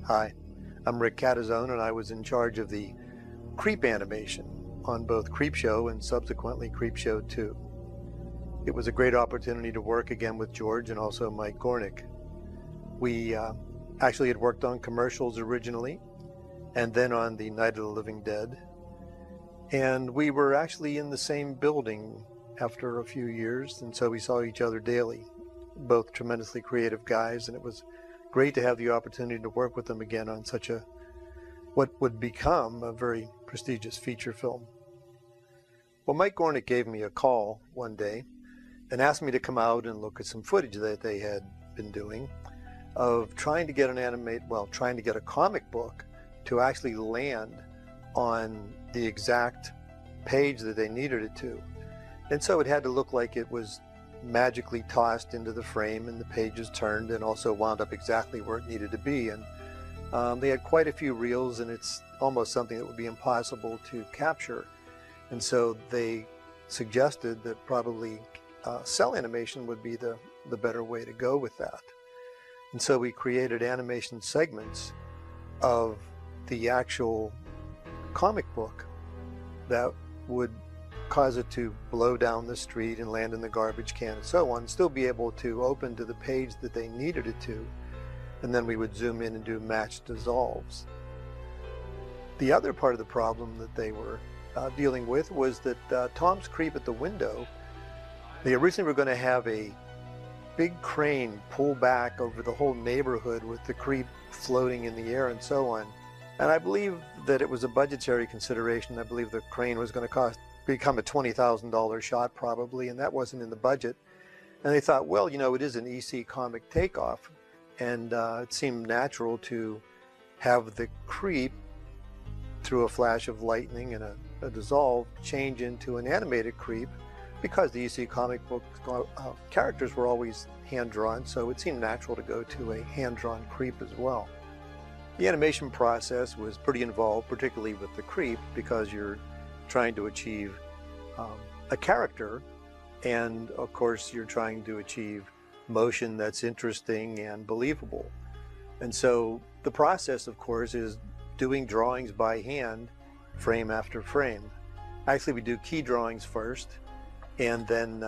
Hi, I'm Rick Catizone, and I was in charge of the creep animation on both Creepshow and subsequently Creepshow 2. It was a great opportunity to work again with George and also Mike Gornick. We actually had worked on commercials originally, and then on the Night of the Living Dead. And we were actually in the same building after a few years, and so we saw each other daily. Both tremendously creative guys, and it was great to have the opportunity to work with them again on such a, what would become a very prestigious feature film. Well, Mike Gornick gave me a call one day and asked me to come out and look at some footage that they had been doing of trying to get trying to get a comic book to actually land on the exact page that they needed it to. And so it had to look like it was magically tossed into the frame and the pages turned and also wound up exactly where it needed to be. And they had quite a few reels, and it's almost something that would be impossible to capture. And so they suggested that probably cell animation would be the better way to go with that. And so we created animation segments of the actual comic book that would cause it to blow down the street and land in the garbage can and so on, still be able to open to the page that they needed it to, and then we would zoom in and do match dissolves. The other part of the problem that they were dealing with was that Tom's creep at the window, they originally were going to have a big crane pull back over the whole neighborhood with the creep floating in the air and so on. And I believe that it was a budgetary consideration. I believe the crane was going to become a $20,000 shot probably, and that wasn't in the budget. And they thought, well, it is an EC comic takeoff, and it seemed natural to have the creep, through a flash of lightning and a dissolve, change into an animated creep, because the EC comic book characters were always hand-drawn, so it seemed natural to go to a hand-drawn creep as well. The animation process was pretty involved, particularly with the creep, because you're trying to achieve a character, and of course you're trying to achieve motion that's interesting and believable. And so the process, of course, is doing drawings by hand, frame after frame. Actually, we do key drawings first, and then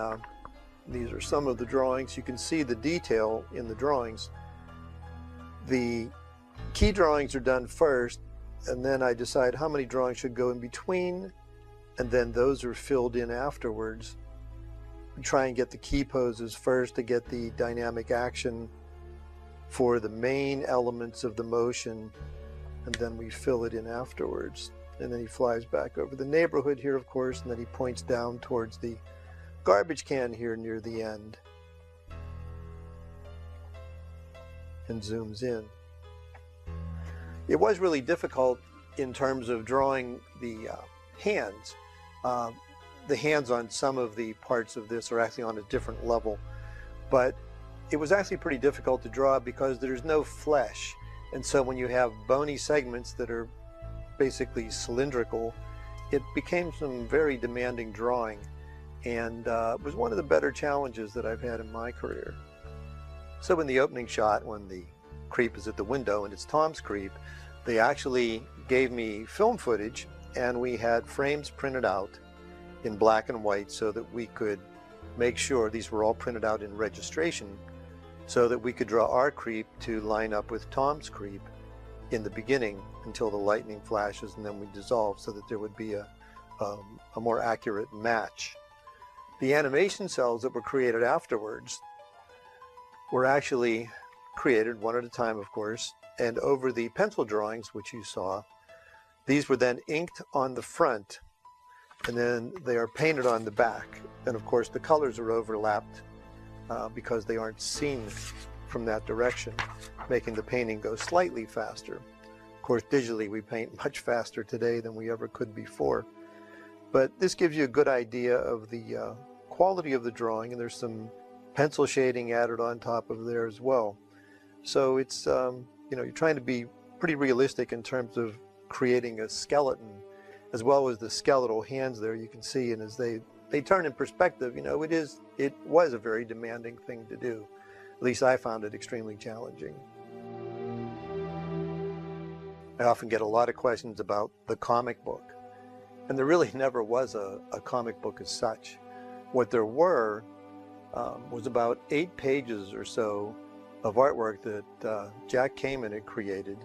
these are some of the drawings. You can see the detail in the drawings. The key drawings are done first, and then I decide how many drawings should go in between, and then those are filled in afterwards. We try and get the key poses first to get the dynamic action for the main elements of the motion, and then we fill it in afterwards. And then he flies back over the neighborhood here, of course, and then he points down towards the garbage can here near the end and zooms in. It was really difficult in terms of drawing the hands. The hands on some of the parts of this are actually on a different level, but it was actually pretty difficult to draw because there's no flesh, and so when you have bony segments that are basically cylindrical, it became some very demanding drawing, and it was one of the better challenges that I've had in my career. So in the opening shot, when the creep is at the window and it's Tom's creep, they actually gave me film footage, and we had frames printed out in black and white so that we could make sure these were all printed out in registration so that we could draw our creep to line up with Tom's creep in the beginning until the lightning flashes, and then we dissolve so that there would be a more accurate match. The animation cells that were created afterwards were actually created one at a time, of course, and over the pencil drawings, which you saw, these were then inked on the front, and then they are painted on the back. And of course the colors are overlapped because they aren't seen from that direction, making the painting go slightly faster. Of course, digitally we paint much faster today than we ever could before. But this gives you a good idea of the quality of the drawing, and there's some pencil shading added on top of there as well. So it's, you're trying to be pretty realistic in terms of creating a skeleton, as well as the skeletal hands there you can see, and as they turn in perspective, it was a very demanding thing to do. At least I found it extremely challenging. I often get a lot of questions about the comic book. And there really never was a comic book as such. What there were was about 8 pages or so of artwork that Jack Kamen had created,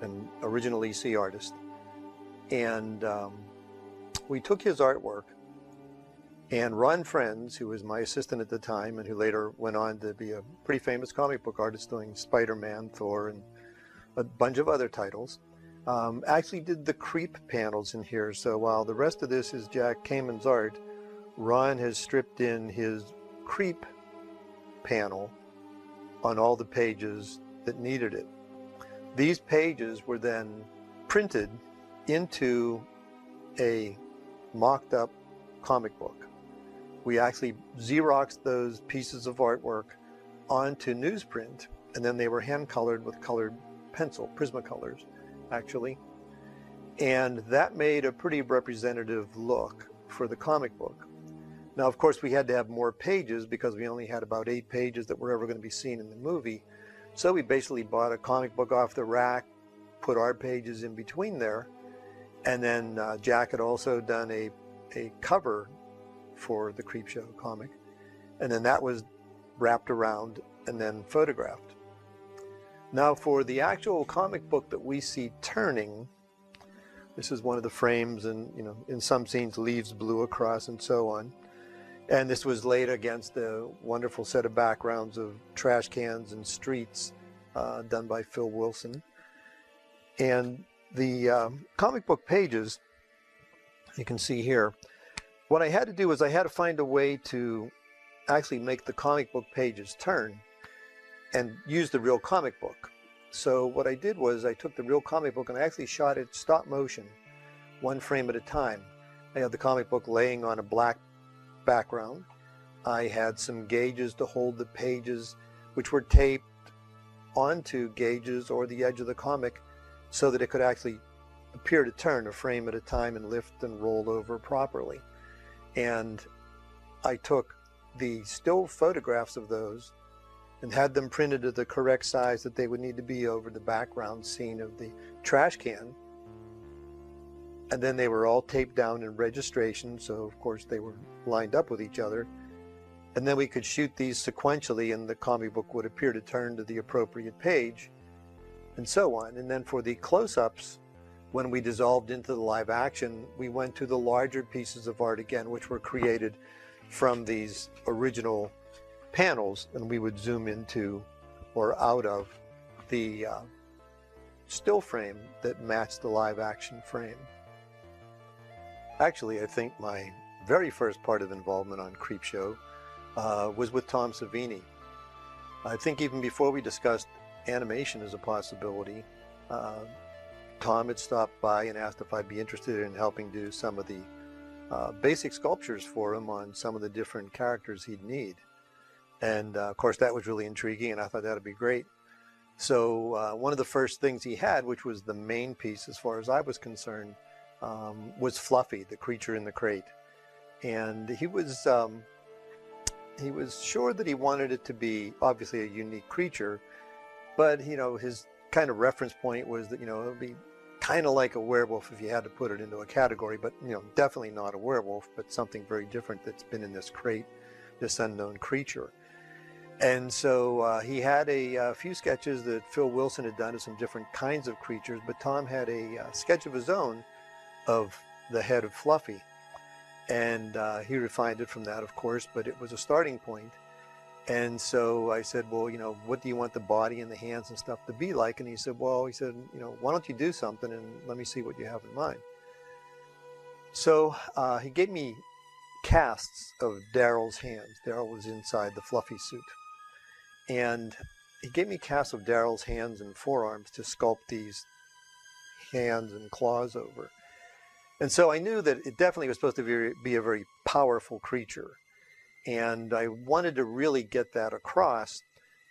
an original EC artist. And we took his artwork, and Ron Friends, who was my assistant at the time and who later went on to be a pretty famous comic book artist doing Spider-Man, Thor, and a bunch of other titles, actually did the creep panels in here. So while the rest of this is Jack Kamen's art, Ron has stripped in his creep panel on all the pages that needed it. These pages were then printed into a mocked up comic book. We actually Xeroxed those pieces of artwork onto newsprint, and then they were hand colored with colored pencil, Prismacolors actually. And that made a pretty representative look for the comic book. Now, of course, we had to have more pages because we only had about 8 pages that were ever going to be seen in the movie. So we basically bought a comic book off the rack, put our pages in between there, and then Jack had also done a cover for the Creepshow comic, and then that was wrapped around and then photographed. Now for the actual comic book that we see turning, this is one of the frames, and in some scenes leaves blew across and so on. And this was laid against a wonderful set of backgrounds of trash cans and streets done by Phil Wilson. And the comic book pages, you can see here, what I had to do was I had to find a way to actually make the comic book pages turn and use the real comic book. So what I did was I took the real comic book and I actually shot it stop motion, 1 frame at a time. I had the comic book laying on a black background. I had some gauges to hold the pages, which were taped onto gauges or the edge of the comic so that it could actually appear to turn a frame at a time and lift and roll over properly. And I took the still photographs of those and had them printed to the correct size that they would need to be over the background scene of the trash can. And then they were all taped down in registration, so of course they were lined up with each other. And then we could shoot these sequentially and the comic book would appear to turn to the appropriate page and so on. And then for the close-ups, when we dissolved into the live action, we went to the larger pieces of art again, which were created from these original panels, and we would zoom into or out of the still frame that matched the live action frame. Actually, I think my very first part of involvement on Creepshow was with Tom Savini. I think even before we discussed animation as a possibility, Tom had stopped by and asked if I'd be interested in helping do some of the basic sculptures for him on some of the different characters he'd need. And of course that was really intriguing, and I thought that'd be great. So one of the first things he had, which was the main piece as far as I was concerned, was Fluffy, the creature in the crate. And he was sure that he wanted it to be obviously a unique creature, but his kind of reference point was that it would be kind of like a werewolf if you had to put it into a category, but definitely not a werewolf, but something very different that's been in this crate, this unknown creature. And so he had a few sketches that Phil Wilson had done of some different kinds of creatures, but Tom had a sketch of his own of the head of Fluffy. And he refined it from that, of course, but it was a starting point. And so I said, well, what do you want the body and the hands and stuff to be like? And he said, why don't you do something and let me see what you have in mind. So he gave me casts of Daryl's hands. Daryl was inside the Fluffy suit. And he gave me casts of Daryl's hands and forearms to sculpt these hands and claws over. And so I knew that it definitely was supposed to be a very powerful creature. And I wanted to really get that across.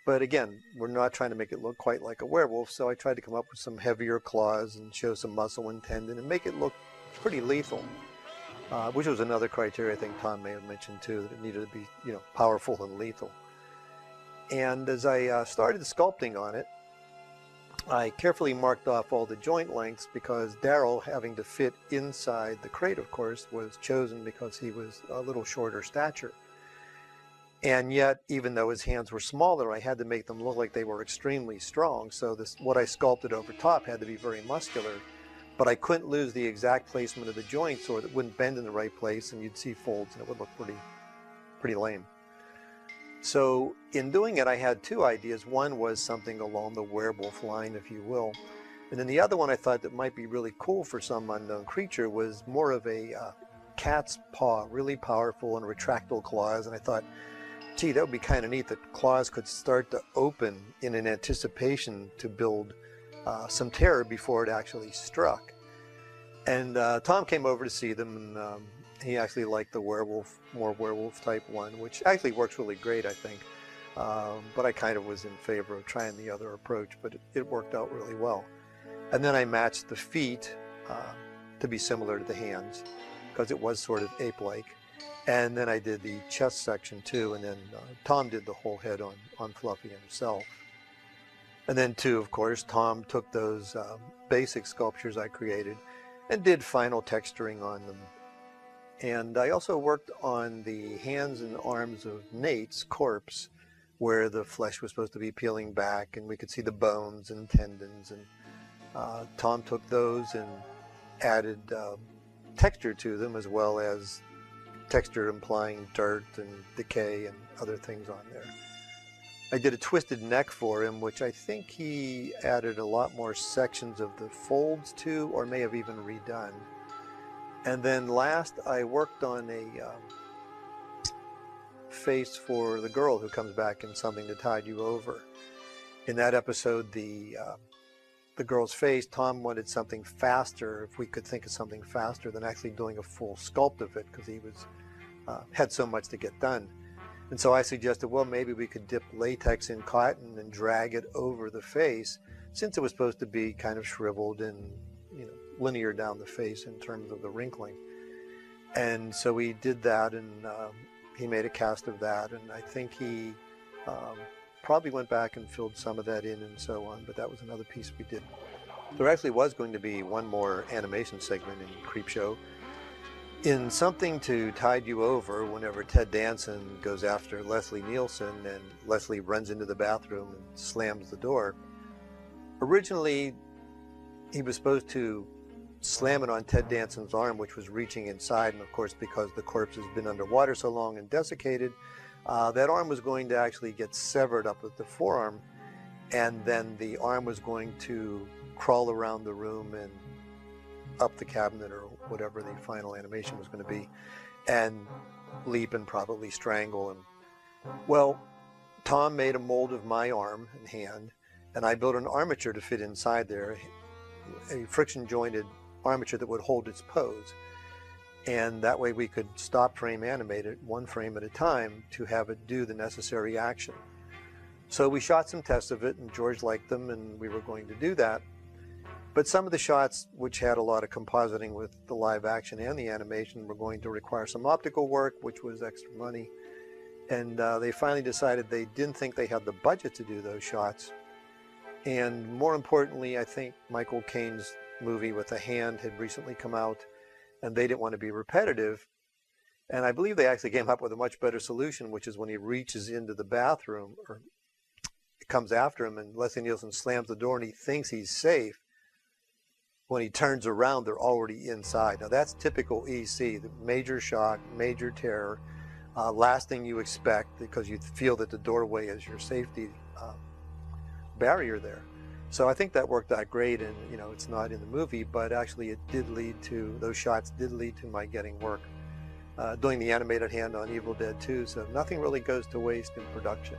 But again, we're not trying to make it look quite like a werewolf, so I tried to come up with some heavier claws and show some muscle and tendon and make it look pretty lethal, which was another criteria I think Tom may have mentioned too, that it needed to be, powerful and lethal. And as I started sculpting on it, I carefully marked off all the joint lengths because Daryl, having to fit inside the crate, of course, was chosen because he was a little shorter stature. And yet, even though his hands were smaller, I had to make them look like they were extremely strong. So what I sculpted over top had to be very muscular, but I couldn't lose the exact placement of the joints or it wouldn't bend in the right place and you'd see folds and it would look pretty lame. So in doing it, I had two ideas. One was something along the werewolf line, if you will. And then the other one I thought that might be really cool for some unknown creature was more of a cat's paw, really powerful and retractile claws. And I thought, gee, that would be kind of neat that claws could start to open in an anticipation to build some terror before it actually struck. And Tom came over to see them, and he actually liked the more werewolf type one, which actually works really great, I think. But I kind of was in favor of trying the other approach, but it worked out really well. And then I matched the feet to be similar to the hands, because it was sort of ape-like. And then I did the chest section too, and then Tom did the whole head on Fluffy himself. And then too, of course, Tom took those basic sculptures I created and did final texturing on them. And I also worked on the hands and arms of Nate's corpse, where the flesh was supposed to be peeling back and we could see the bones and tendons. And Tom took those and added texture to them, as well as texture implying dirt and decay and other things on there. I did a twisted neck for him, which I think he added a lot more sections of the folds to, or may have even redone. And then last, I worked on a face for the girl who comes back in Something to Tide You Over. In that episode, the girl's face, Tom wanted something faster, if we could think of something faster than actually doing a full sculpt of it, because he was had so much to get done. And so I suggested, well, maybe we could dip latex in cotton and drag it over the face, since it was supposed to be kind of shriveled and, you know, linear down the face in terms of the wrinkling. And so we did that, and he made a cast of that, and I think he probably went back and filled some of that in and so on, but that was another piece we did. There actually was going to be one more animation segment in Creepshow. In Something to Tide You Over, whenever Ted Danson goes after Leslie Nielsen and Leslie runs into the bathroom and slams the door, originally he was supposed to slam it on Ted Danson's arm, which was reaching inside, and of course, because the corpse has been underwater so long and desiccated, that arm was going to actually get severed up at the forearm, and then the arm was going to crawl around the room and up the cabinet or whatever the final animation was going to be, and leap and probably strangle him. Well, Tom made a mold of my arm and hand, and I built an armature to fit inside there, a friction jointed armature that would hold its pose. And that way we could stop frame animate it one frame at a time to have it do the necessary action. So we shot some tests of it, and George liked them, and we were going to do that. But some of the shots, which had a lot of compositing with the live action and the animation, were going to require some optical work, which was extra money. And they finally decided they didn't think they had the budget to do those shots. And more importantly, I think Michael Caine's movie with a hand had recently come out, and they didn't want to be repetitive. And I believe they actually came up with a much better solution, which is when he reaches into the bathroom, or it comes after him, and Leslie Nielsen slams the door and he thinks he's safe. When he turns around, they're already inside. Now that's typical EC, the major shock, major terror, last thing you expect, because you feel that the doorway is your safety barrier there. So I think that worked out great, and you know, it's not in the movie, but actually it did lead to, those shots did lead to my getting work doing the animated hand on Evil Dead 2, so nothing really goes to waste in production.